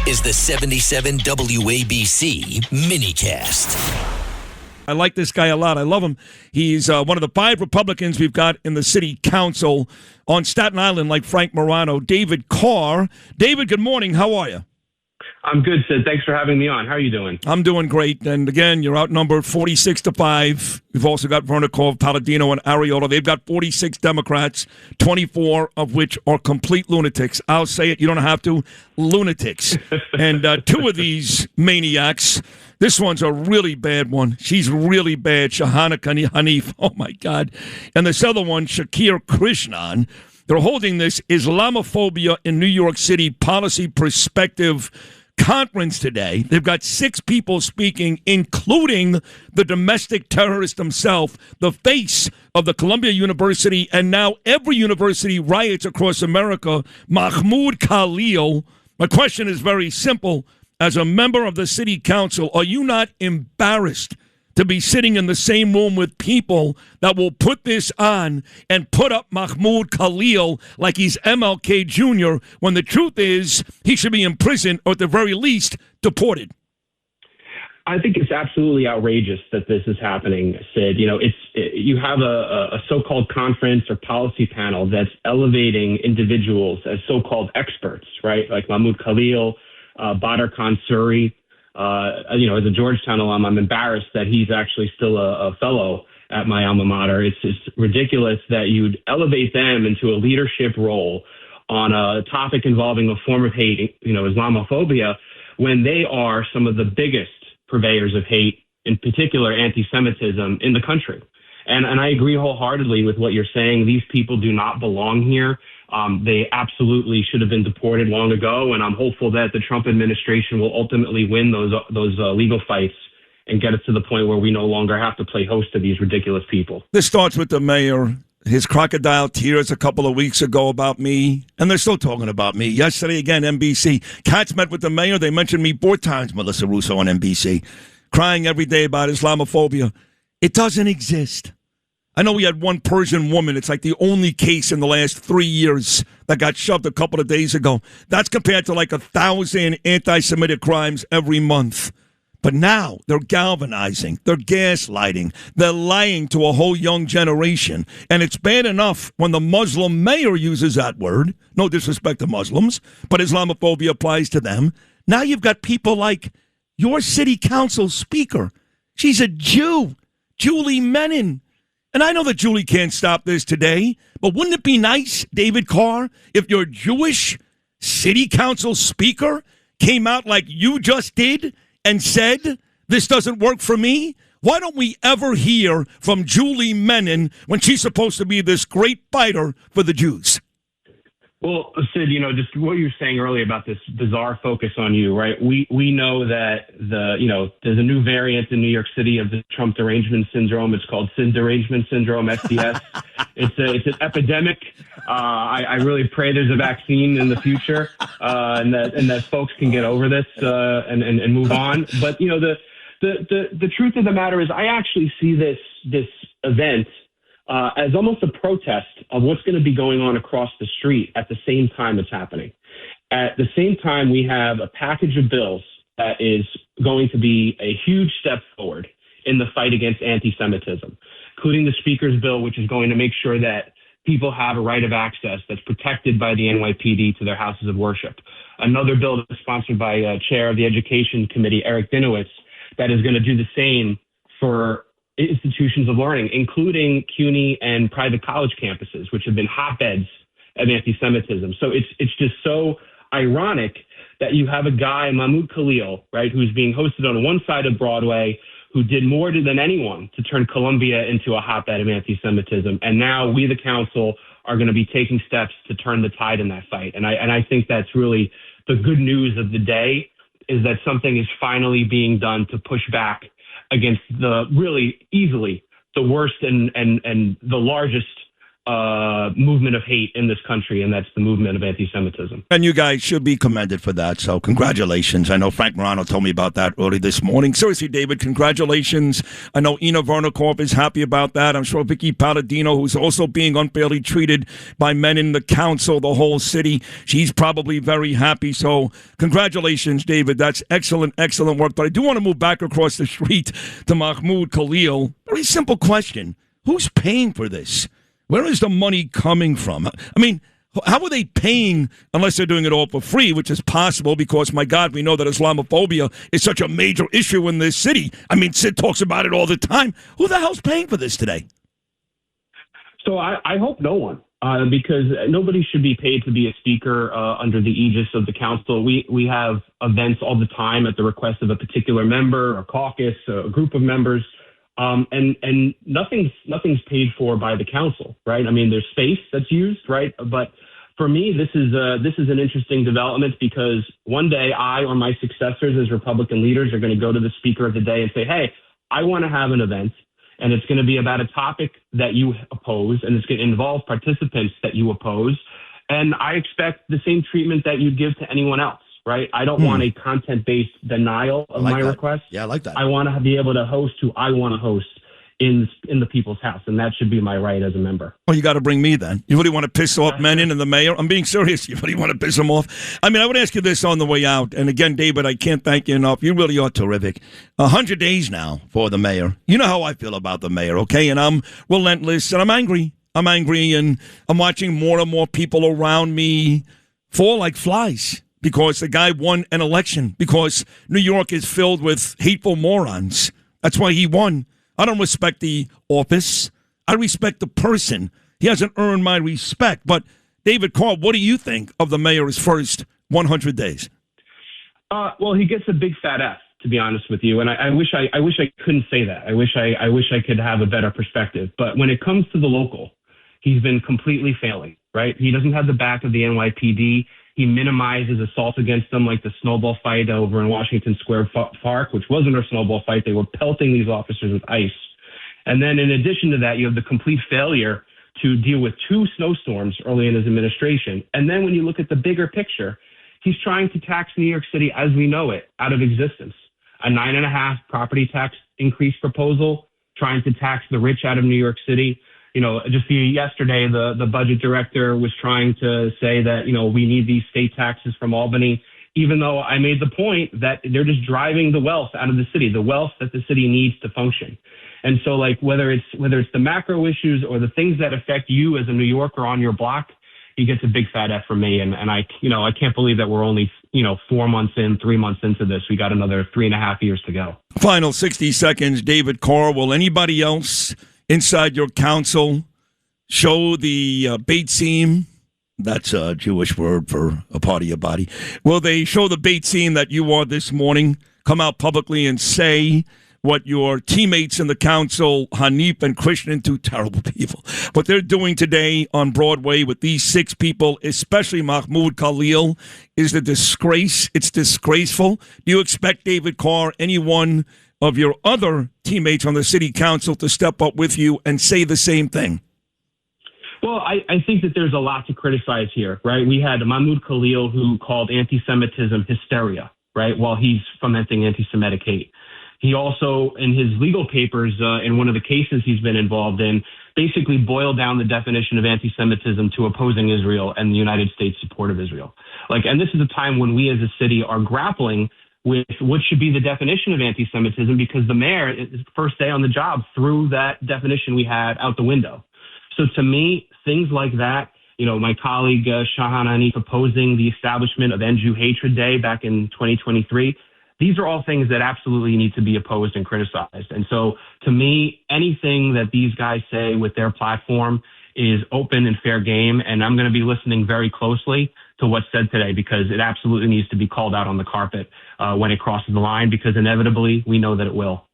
is the 77 WABC minicast. I like this guy a lot. I love him. He's one of the 5 Republicans we've got in the city council on Staten Island, like Frank Morano, David Carr. David, good morning. How are you? I'm good, Sid. Thanks for having me on. How are you doing? I'm doing great. And again, you're outnumbered 46-5. We've also got Vernikov, Palladino, and Ariola. They've got 46 Democrats, 24 of which are complete lunatics. I'll say it. You don't have to. Lunatics. And 2 of these maniacs, this one's a really bad one. She's really bad. Shahana Hanif. Oh, my God. And this other one, Shakir Krishnan. They're holding this Islamophobia in New York City Policy Perspective conference today. They've got 6 people speaking, including the domestic terrorist himself, the face of the Columbia University, and now every university riots across America, Mahmoud Khalil. My question is very simple. As a member of the city council, are you not embarrassed to be sitting in the same room with people that will put this on and put up Mahmoud Khalil like he's MLK Jr., when the truth is he should be in prison or at the very least deported? I think it's absolutely outrageous that this is happening, Sid. You have a so-called conference or policy panel that's elevating individuals as so-called experts, right? Like Mahmoud Khalil, Badr Khan Suri. As a Georgetown alum, I'm embarrassed that he's actually still a fellow at my alma mater. It's ridiculous that you'd elevate them into a leadership role on a topic involving a form of hate, Islamophobia, when they are some of the biggest purveyors of hate, in particular anti-Semitism, in the country. And I agree wholeheartedly with what you're saying. These people do not belong here. They absolutely should have been deported long ago, and I'm hopeful that the Trump administration will ultimately win those legal fights and get us to the point where we no longer have to play host to these ridiculous people. This starts with the mayor, his crocodile tears a couple of weeks ago about me, and they're still talking about me. Yesterday, again, NBC. Katz met with the mayor. They mentioned me 4 times, Melissa Russo on NBC, crying every day about Islamophobia. It doesn't exist. I know we had one Persian woman. It's like the only case in the last 3 years that got shoved a couple of days ago. That's compared to like 1,000 anti-Semitic crimes every month. But now they're galvanizing, they're gaslighting, they're lying to a whole young generation. And it's bad enough when the Muslim mayor uses that word. No disrespect to Muslims, but Islamophobia applies to them. Now you've got people like your city council speaker. She's a Jew, Julie Menin. And I know that Julie can't stop this today, but wouldn't it be nice, David Carr, if your Jewish city council speaker came out like you just did and said, this doesn't work for me? Why don't we ever hear from Julie Menin when she's supposed to be this great fighter for the Jews? Well, Sid, just what you were saying earlier about this bizarre focus on you, right? We know that there's a new variant in New York City of the Trump derangement syndrome. It's called Sid derangement syndrome, SDS. It's an epidemic. I really pray there's a vaccine in the future, and that folks can get over this and move on. But the truth of the matter is, I actually see this event as almost a protest of what's going to be going on across the street at the same time it's happening. At the same time, we have a package of bills that is going to be a huge step forward in the fight against anti-Semitism, including the Speaker's bill, which is going to make sure that people have a right of access that's protected by the NYPD to their houses of worship. Another bill that's sponsored by Chair of the Education Committee, Eric Dinowitz, that is going to do the same for institutions of learning, including CUNY and private college campuses, which have been hotbeds of anti-Semitism. So it's just so ironic that you have a guy, Mahmoud Khalil, right, who's being hosted on one side of Broadway, who did more than anyone to turn Columbia into a hotbed of anti-Semitism. And now we, the council, are going to be taking steps to turn the tide in that fight. And I think that's really the good news of the day, is that something is finally being done to push back against the really easily the worst and the largest movement of hate in this country, and that's the movement of anti-Semitism. And you guys should be commended for that, so congratulations. I know Frank Morano told me about that early this morning. Seriously, David, congratulations. I know Ina Vernikov is happy about that. I'm sure Vicky Palladino, who's also being unfairly treated by men in the council, the whole city, she's probably very happy. So congratulations, David. That's excellent, excellent work. But I do want to move back across the street to Mahmoud Khalil. Very simple question. Who's paying for this? Where is the money coming from? I mean, how are they paying unless they're doing it all for free, which is possible because, my God, we know that Islamophobia is such a major issue in this city. I mean, Sid talks about it all the time. Who the hell's paying for this today? So I hope no one, because nobody should be paid to be a speaker under the aegis of the council. We have events all the time at the request of a particular member, a caucus, a group of members. And nothing's paid for by the council, right? I mean, there's space that's used, right? But for me, this is an interesting development because one day I or my successors as Republican leaders are going to go to the Speaker of the Day and say, hey, I want to have an event, and it's going to be about a topic that you oppose, and it's going to involve participants that you oppose, and I expect the same treatment that you'd give to anyone else. Right? I don't want a content-based denial of my request. Yeah, I like that. I want to be able to host who I want to host in the people's house, and that should be my right as a member. Well, you got to bring me then. You really want to piss off Menon and the mayor? I'm being serious. You really want to piss them off? I mean, I would ask you this on the way out. And again, David, I can't thank you enough. You really are terrific. 100 days now for the mayor. You know how I feel about the mayor, okay? And I'm relentless, and I'm angry. I'm angry, and I'm watching more and more people around me fall like flies. Because the guy won an election. Because New York is filled with hateful morons. That's why he won. I don't respect the office. I respect the person. He hasn't earned my respect. But, David Carr, what do you think of the mayor's first 100 days? Well, he gets a big fat F, to be honest with you. And I wish I couldn't say that. I wish I could have a better perspective. But when it comes to the local, he's been completely failing, right? He doesn't have the back of the NYPD. He minimizes assault against them, like the snowball fight over in Washington Square Park, which wasn't a snowball fight. They were pelting these officers with ice. And then in addition to that, you have the complete failure to deal with 2 snowstorms early in his administration. And then when you look at the bigger picture, he's trying to tax New York City as we know it out of existence. A 9.5% property tax increase proposal, trying to tax the rich out of New York City. You know, just yesterday, the budget director was trying to say that, you know, we need these state taxes from Albany, even though I made the point that they're just driving the wealth out of the city, the wealth that the city needs to function. And so, like, whether it's the macro issues or the things that affect you as a New Yorker on your block, he gets a big fat F from me. And I can't believe that we're only, 4 months in, 3 months into this. We got another 3.5 years to go. Final 60 seconds, David Carr. Will anybody else inside your council show the bait seam? That's a Jewish word for a part of your body. Will they show the bait seam that you are this morning, come out publicly and say what your teammates in the council, Hanif and Krishnan, 2 terrible people, what they're doing today on Broadway with these 6 people, especially Mahmoud Khalil, is a disgrace. It's disgraceful. Do you expect, David Carr, anyone of your other teammates on the city council to step up with you and say the same thing? Well, I think that there's a lot to criticize here, right? We had Mahmoud Khalil, who called anti-Semitism hysteria, right, while he's fomenting anti-Semitic hate. He also, in his legal papers, in one of the cases he's been involved in, basically boiled down the definition of anti-Semitism to opposing Israel and the United States' support of Israel. And this is a time when we as a city are grappling with what should be the definition of anti-Semitism, because the mayor, his first day on the job, threw that definition we had out the window. So to me, things like that, my colleague Shahan Hanif opposing the establishment of End Jew Hatred Day back in 2023, these are all things that absolutely need to be opposed and criticized. And so to me, anything that these guys say with their platform is open and fair game. And I'm going to be listening very closely to what's said today, because it absolutely needs to be called out on the carpet when it crosses the line, because inevitably we know that it will.